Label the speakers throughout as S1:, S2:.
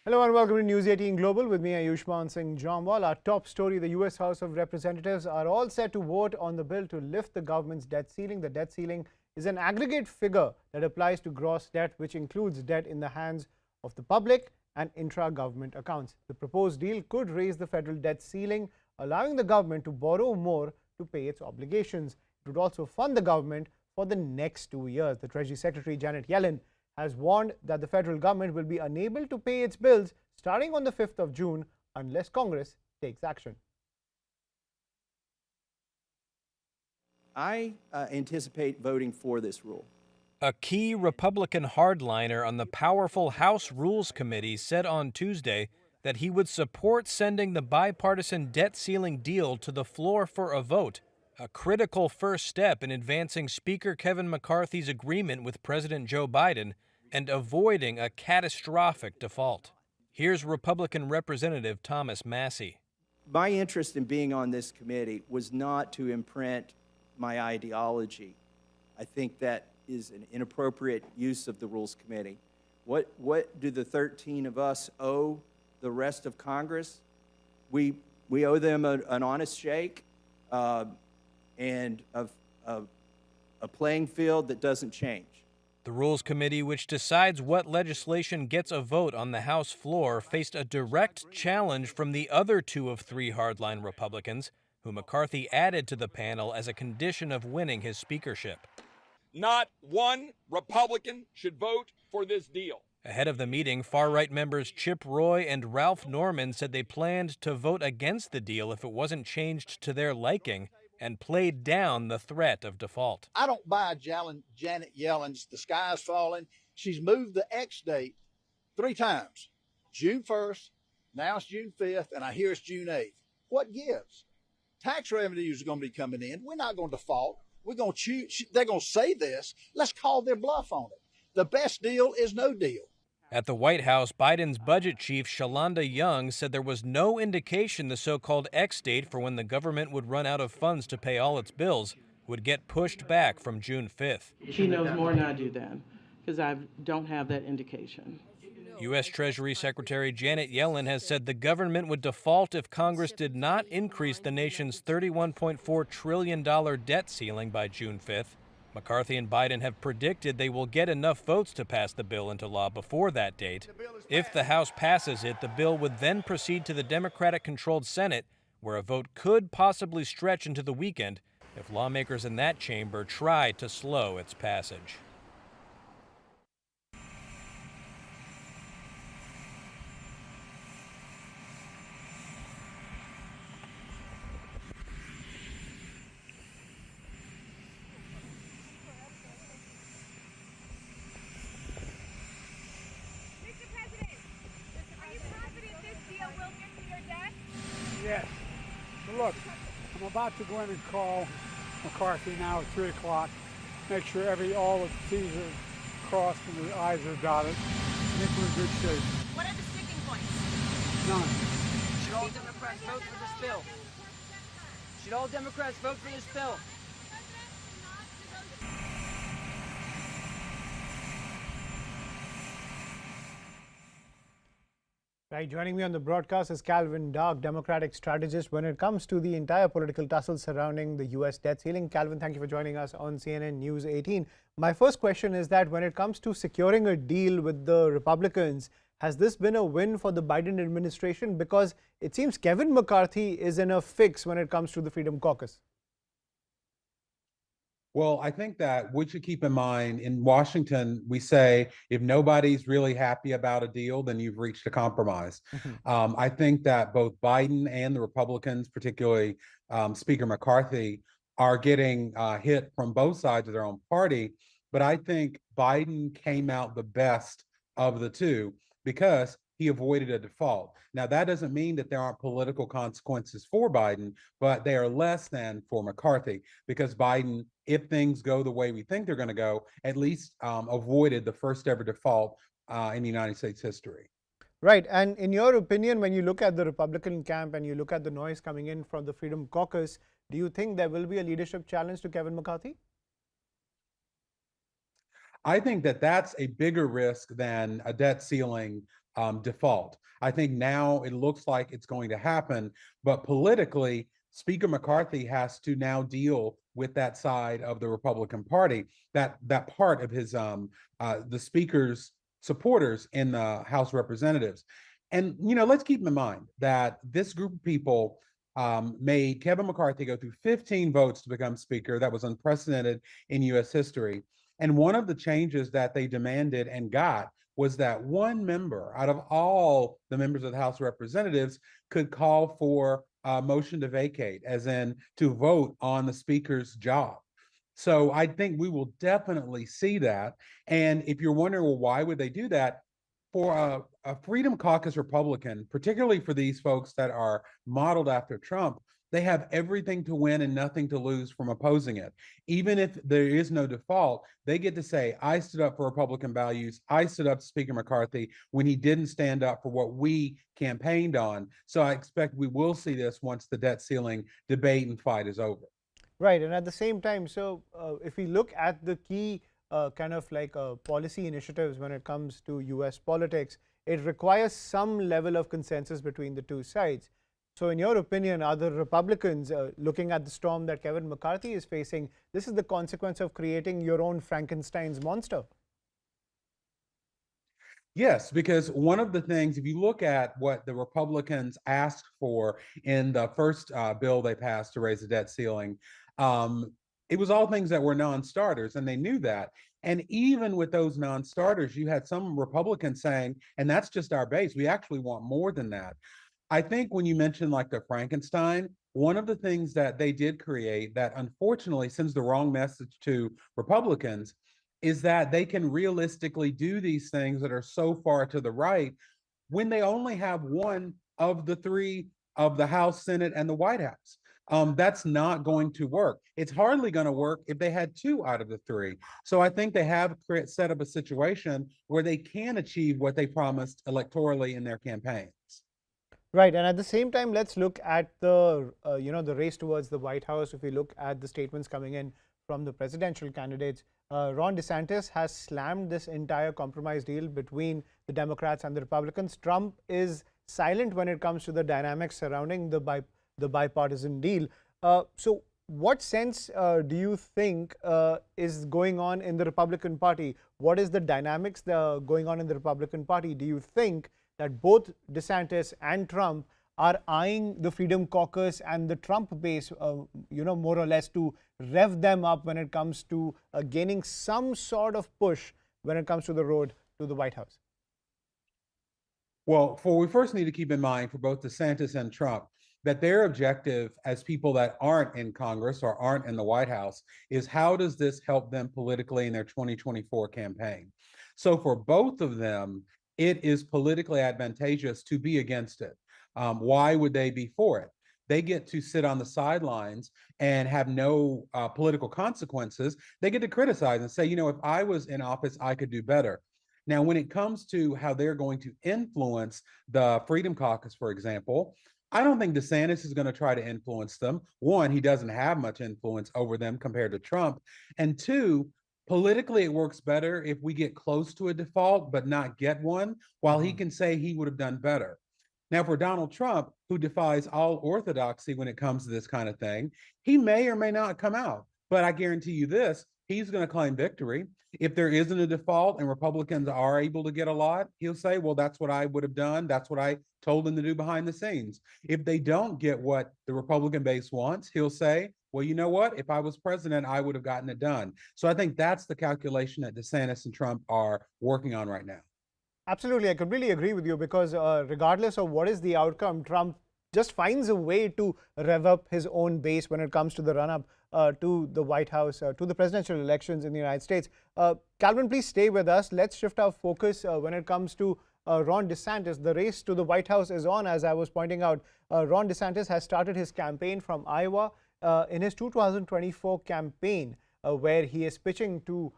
S1: Hello and welcome to News 18 Global with me, Ayushman Singh Jamwal. Our top story, the US House of Representatives are all set to vote on the bill to lift the government's debt ceiling. The debt ceiling is an aggregate figure that applies to gross debt, which includes debt in the hands of the public and intra-government accounts. The proposed deal could raise the federal debt ceiling, allowing the government to borrow more to pay its obligations. It would also fund the government for the next 2 years. The Treasury Secretary Janet Yellen has warned that the federal government will be unable to pay its bills starting on the 5th of June unless Congress takes action.
S2: I anticipate voting for this rule.
S3: A key Republican hardliner on the powerful House Rules Committee said on Tuesday that he would support sending the bipartisan debt ceiling deal to the floor for a vote, a critical first step in advancing Speaker Kevin McCarthy's agreement with President Joe Biden and avoiding a catastrophic default. Here's Republican Representative Thomas Massie.
S2: My interest in being on this committee was not to imprint my ideology. I think that is an inappropriate use of the Rules Committee. What do the 13 of us owe the rest of Congress? We owe them an honest shake and a playing field that doesn't change.
S3: The Rules Committee, which decides what legislation gets a vote on the House floor, faced a direct challenge from the other two of three hardline Republicans, who McCarthy added to the panel as a condition of winning his speakership.
S4: Not one Republican should vote for this deal.
S3: Ahead of the meeting, far-right members Chip Roy and Ralph Norman said they planned to vote against the deal if it wasn't changed to their liking, and played down the threat of default.
S5: I don't buy Janet Yellen's "the sky's falling." She's moved the X date 3 times. June 1st, now it's June 5th, and I hear it's June 8th. What gives? Tax revenues are going to be coming in. We're not going to default. We're going to choose. They're going to say this. Let's call their bluff on it. The best deal is no deal.
S3: At the White House, Biden's budget chief, Shalanda Young, said there was no indication the so-called X date for when the government would run out of funds to pay all its bills would get pushed back from June 5th.
S6: She knows more than I do then, because I don't have that indication.
S3: U.S. Treasury Secretary Janet Yellen has said the government would default if Congress did not increase the nation's $31.4 trillion debt ceiling by June 5th. McCarthy and Biden have predicted they will get enough votes to pass the bill into law before that date. If the House passes it, the bill would then proceed to the Democratic-controlled Senate, where a vote could possibly stretch into the weekend if lawmakers in that chamber try to slow its passage.
S7: Yes. So look, I'm about to go in and call McCarthy now at 3 o'clock. Make sure all the T's are crossed and the I's are dotted. I think we're in good shape.
S8: What are the sticking points?
S7: None.
S8: Should all Democrats vote for this bill? Should all Democrats vote for this bill?
S1: Right, joining me on the broadcast is Calvin Dark, Democratic strategist when it comes to the entire political tussle surrounding the U.S. debt ceiling. Calvin, thank you for joining us on CNN News 18. My first question is that when it comes to securing a deal with the Republicans, has this been a win for the Biden administration? Because it seems Kevin McCarthy is in a fix when it comes to the Freedom Caucus.
S9: Well, I think that we should keep in mind in Washington, we say if nobody's really happy about a deal, then you've reached a compromise. I think that both Biden and the Republicans, particularly Speaker McCarthy, are getting hit from both sides of their own party. But I think Biden came out the best of the two because he avoided a default. Now, that doesn't mean that there aren't political consequences for Biden, but they are less than for McCarthy because Biden, if things go the way we think they're going to go, at least avoided the first ever default in United States history.
S1: Right. And in your opinion, when you look at the Republican camp and you look at the noise coming in from the Freedom Caucus, do you think there will be a leadership challenge to Kevin McCarthy?
S9: I think that that's a bigger risk than a debt ceiling default. I think now it looks like it's going to happen, but politically, Speaker McCarthy has to now deal with that side of the Republican Party, that part of his the Speaker's supporters in the House of Representatives. And let's keep in mind that this group of people made Kevin McCarthy go through 15 votes to become Speaker. That was unprecedented in U.S. history. And one of the changes that they demanded and got was that one member out of all the members of the House of Representatives could call for a motion to vacate, as in to vote on the Speaker's job. So I think we will definitely see that. And if you're wondering, well, why would they do that? For a Freedom Caucus Republican, particularly for these folks that are modeled after Trump, they have everything to win and nothing to lose from opposing it. Even if there is no default, they get to say, I stood up for Republican values. I stood up to Speaker McCarthy when he didn't stand up for what we campaigned on. So I expect we will see this once the debt ceiling debate and fight is over.
S1: Right, and at the same time, so if we look at the key kind of like policy initiatives when it comes to US politics, it requires some level of consensus between the two sides. So in your opinion, are the Republicans looking at the storm that Kevin McCarthy is facing, this is the consequence of creating your own Frankenstein's monster?
S9: Yes, because one of the things, if you look at what the Republicans asked for in the first bill they passed to raise the debt ceiling, it was all things that were non-starters, and they knew that. And even with those non-starters, you had some Republicans saying, and that's just our base, we actually want more than that. I think when you mentioned like the Frankenstein, one of the things that they did create that unfortunately sends the wrong message to Republicans is that they can realistically do these things that are so far to the right when they only have one of the three of the House, Senate, and the White House. That's not going to work. It's hardly going to work if they had two out of the three. So I think they have set up a situation where they can achieve what they promised electorally in their campaigns.
S1: Right, and at the same time, let's look at the the race towards the White House. If we look at the statements coming in from the presidential candidates, Ron DeSantis has slammed this entire compromise deal between the Democrats and the Republicans. Trump is silent when it comes to the dynamics surrounding the bipartisan deal. So what sense do you think is going on in the Republican Party? What is the dynamics going on in the Republican Party? Do you think that both DeSantis and Trump are eyeing the Freedom Caucus and the Trump base, more or less to rev them up when it comes to gaining some sort of push when it comes to the road to the White House?
S9: Well, we first need to keep in mind for both DeSantis and Trump that their objective as people that aren't in Congress or aren't in the White House is how does this help them politically in their 2024 campaign? So for both of them, it is politically advantageous to be against it. Why would they be for it? They get to sit on the sidelines and have no political consequences. They get to criticize and say, if I was in office, I could do better. Now, when it comes to how they're going to influence the Freedom Caucus, for example, I don't think DeSantis is going to try to influence them. One, he doesn't have much influence over them compared to Trump. And two, politically, it works better if we get close to a default but not get one, while he can say he would have done better. Now, for Donald Trump, who defies all orthodoxy when it comes to this kind of thing, he may or may not come out. But I guarantee you this, he's going to claim victory. If there isn't a default and Republicans are able to get a lot, he'll say, well, that's what I would have done. That's what I told them to do behind the scenes. If they don't get what the Republican base wants, he'll say, well, you know what? If I was president, I would have gotten it done. So I think that's the calculation that DeSantis and Trump are working on right now.
S1: Absolutely. I completely agree with you because regardless of what is the outcome, Trump just finds a way to rev up his own base when it comes to the run-up to the White House, to the presidential elections in the United States. Calvin, please stay with us. Let's shift our focus when it comes to Ron DeSantis. The race to the White House is on, as I was pointing out. Ron DeSantis has started his campaign from Iowa in his 2024 campaign, where he is pitching to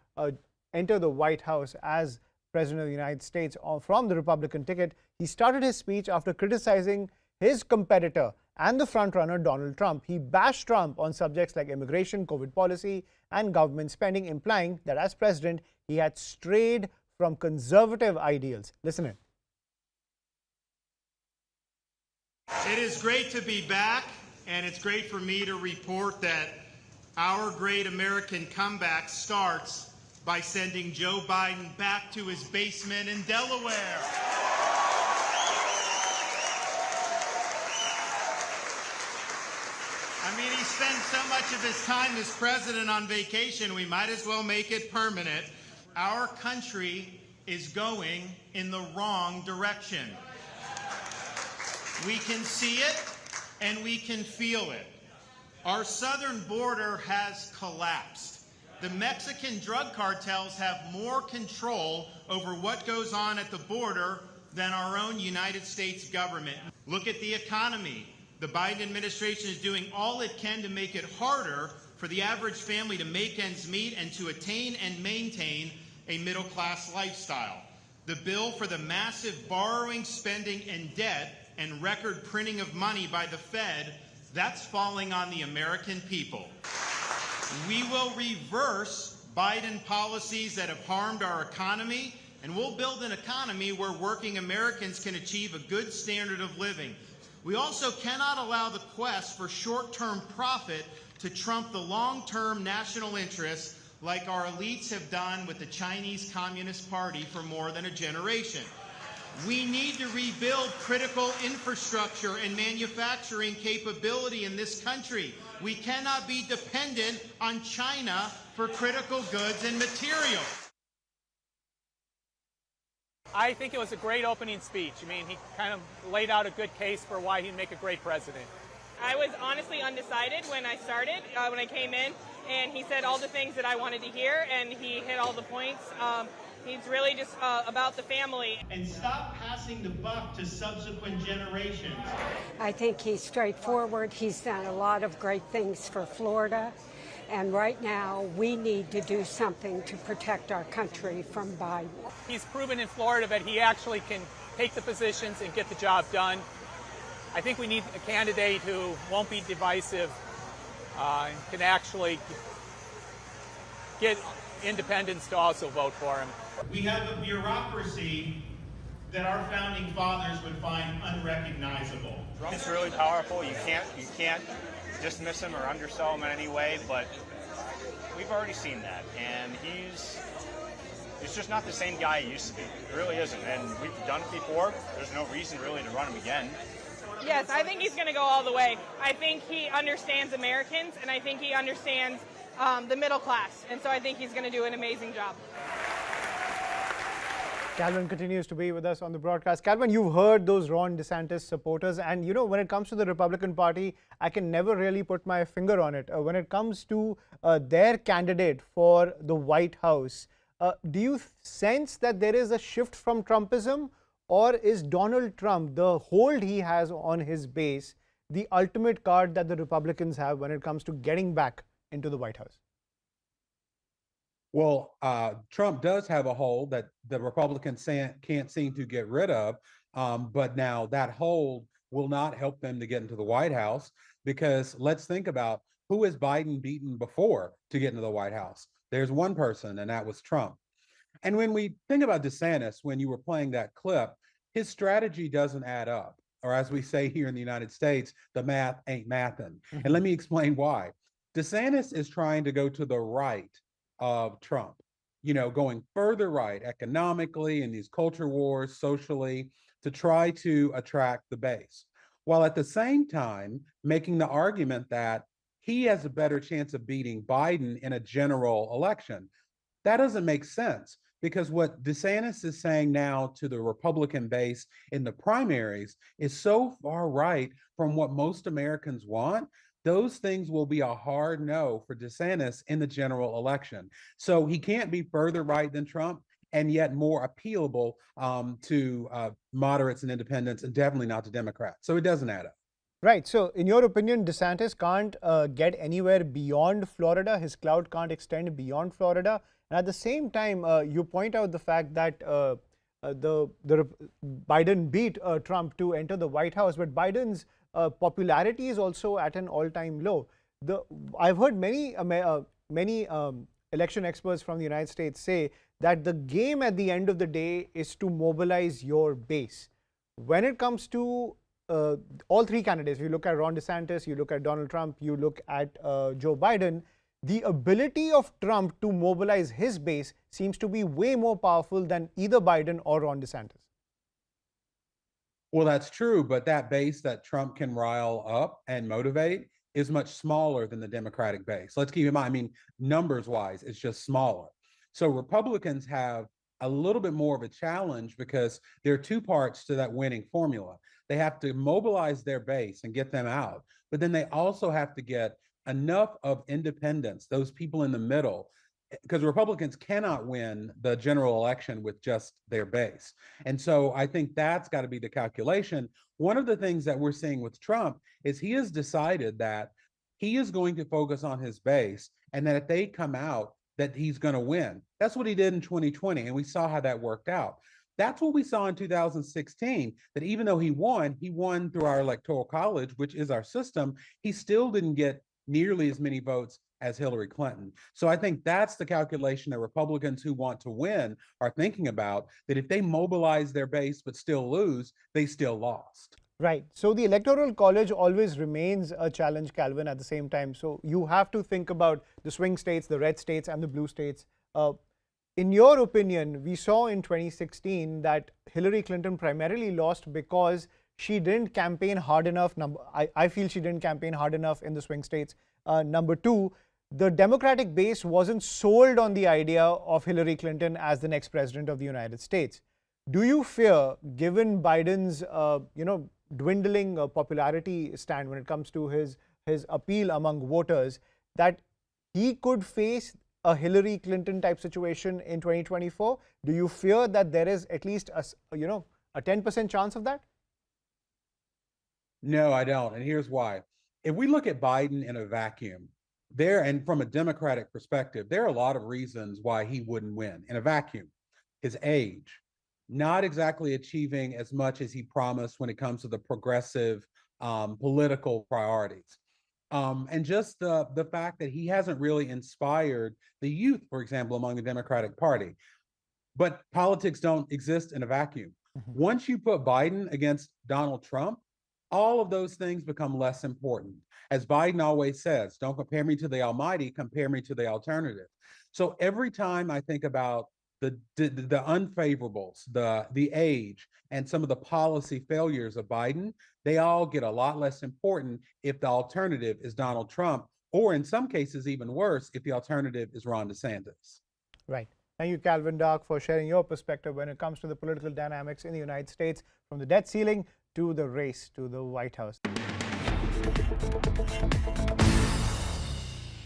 S1: enter the White House as President of the United States from the Republican ticket. He started his speech after criticizing his competitor and the frontrunner Donald Trump. He bashed Trump on subjects like immigration, COVID policy, and government spending, implying that as president, he had strayed from conservative ideals. Listen in.
S10: It is great to be back, and it's great for me to report that our great American comeback starts by sending Joe Biden back to his basement in Delaware. I mean, he spends so much of his time as president on vacation, we might as well make it permanent. Our country is going in the wrong direction. We can see it and we can feel it. Our southern border has collapsed. The Mexican drug cartels have more control over what goes on at the border than our own United States government. Look at the economy. The Biden administration is doing all it can to make it harder for the average family to make ends meet and to attain and maintain a middle-class lifestyle. The bill for the massive borrowing, spending, and debt and record printing of money by the Fed, that's falling on the American people. We will reverse Biden policies that have harmed our economy, and we'll build an economy where working Americans can achieve a good standard of living. We also cannot allow the quest for short-term profit to trump the long-term national interests like our elites have done with the Chinese Communist Party for more than a generation. We need to rebuild critical infrastructure and manufacturing capability in this country. We cannot be dependent on China for critical goods and materials.
S11: I think it was a great opening speech. I mean, he kind of laid out a good case for why he'd make a great president.
S12: I was honestly undecided when I started, when I came in, and he said all the things that I wanted to hear, and he hit all the points. He's really just about the family.
S10: And stop passing the buck to subsequent generations.
S13: I think he's straightforward. He's done a lot of great things for Florida. And right now, we need to do something to protect our country from Biden.
S11: He's proven in Florida that he actually can take the positions and get the job done. I think we need a candidate who won't be divisive and can actually get independents to also vote for him.
S10: We have a bureaucracy that our founding fathers would find unrecognizable.
S14: It's really powerful. You can't dismiss him or undersell him in any way, but we've already seen that, and he's just not the same guy he used to be. He really isn't, and we've done it before. There's no reason really to run him again.
S12: Yes, I think he's going to go all the way. I think he understands Americans, and I think he understands the middle class, and so I think he's going to do an amazing job.
S1: Calvin continues to be with us on the broadcast. Calvin, you've heard those Ron DeSantis supporters, and you know, when it comes to the Republican Party, I can never really put my finger on it. When it comes to their candidate for the White House, do you sense that there is a shift from Trumpism, or is Donald Trump, the hold he has on his base, the ultimate card that the Republicans have when it comes to getting back into the White House?
S9: Well, Trump does have a hold that the Republicans can't seem to get rid of, but now that hold will not help them to get into the White House, because let's think about who has Biden beaten before to get into the White House. There's one person, and that was Trump. And when we think about DeSantis, when you were playing that clip, his strategy doesn't add up. Or as we say here in the United States, the math ain't mathin'. And let me explain why. DeSantis is trying to go to the right of Trump, you know, going further right economically in these culture wars, socially, to try to attract the base, while at the same time making the argument that he has a better chance of beating Biden in a general election. That doesn't make sense, because what DeSantis is saying now to the Republican base in the primaries is so far right from what most Americans want. Those things will be a hard no for DeSantis in the general election. So he can't be further right than Trump and yet more appealable to moderates and independents, and definitely not to Democrats. So it doesn't add up.
S1: Right. So in your opinion, DeSantis can't get anywhere beyond Florida. His clout can't extend beyond Florida. And at the same time, you point out the fact that Biden beat Trump to enter the White House, but Biden's popularity is also at an all-time low. I've heard many many election experts from the United States say that the game at the end of the day is to mobilize your base. When it comes to all three candidates, you look at Ron DeSantis, you look at Donald Trump, you look at Joe Biden, the ability of Trump to mobilize his base seems to be way more powerful than either Biden or Ron DeSantis.
S9: Well, that's true, but that base that Trump can rile up and motivate is much smaller than the Democratic base. Let's keep in mind, I mean, numbers wise, it's just smaller. So Republicans have a little bit more of a challenge because there are two parts to that winning formula. They have to mobilize their base and get them out, but then they also have to get enough of independents, those people in the middle, because Republicans cannot win the general election with just their base. And so I think that's got to be the calculation. One of the things that we're seeing with Trump is he has decided that he is going to focus on his base, and that if they come out, that he's going to win. That's what he did in 2020, and we saw how that worked out. That's what we saw in 2016, that even though he won through our electoral college, which is our system, he still didn't get nearly as many votes as Hillary Clinton. So I think that's the calculation that Republicans who want to win are thinking about, that if they mobilize their base but still lose, they still lost.
S1: Right. So the Electoral College always remains a challenge, Calvin, at the same time. So you have to think about the swing states, the red states, and the blue states. In your opinion, we saw in 2016 that Hillary Clinton primarily lost because she didn't campaign hard enough. I feel she didn't campaign hard enough in the swing states. Number two, the Democratic base wasn't sold on the idea of Hillary Clinton as the next president of the United States. Do you fear, given Biden's, dwindling popularity stand when it comes to his appeal among voters, that he could face a Hillary Clinton type situation in 2024? Do you fear that there is at least a 10% chance of that?
S9: No, I don't. And here's why. If we look at Biden in a vacuum, and from a Democratic perspective, there are a lot of reasons why he wouldn't win in a vacuum. His age, not exactly achieving as much as he promised when it comes to the progressive political priorities. And just the fact that he hasn't really inspired the youth, for example, among the Democratic Party. But politics don't exist in a vacuum. Once you put Biden against Donald Trump, all of those things become less important. As Biden always says, don't compare me to the almighty, compare me to the alternative. So every time I think about the unfavorables, the age, and some of the policy failures of Biden, they all get a lot less important if the alternative is Donald Trump, or in some cases even worse, if the alternative is Ron DeSantis.
S1: Right. Thank you, Calvin Dark, for sharing your perspective when it comes to the political dynamics in the United States, from the debt ceiling to the race to the White House.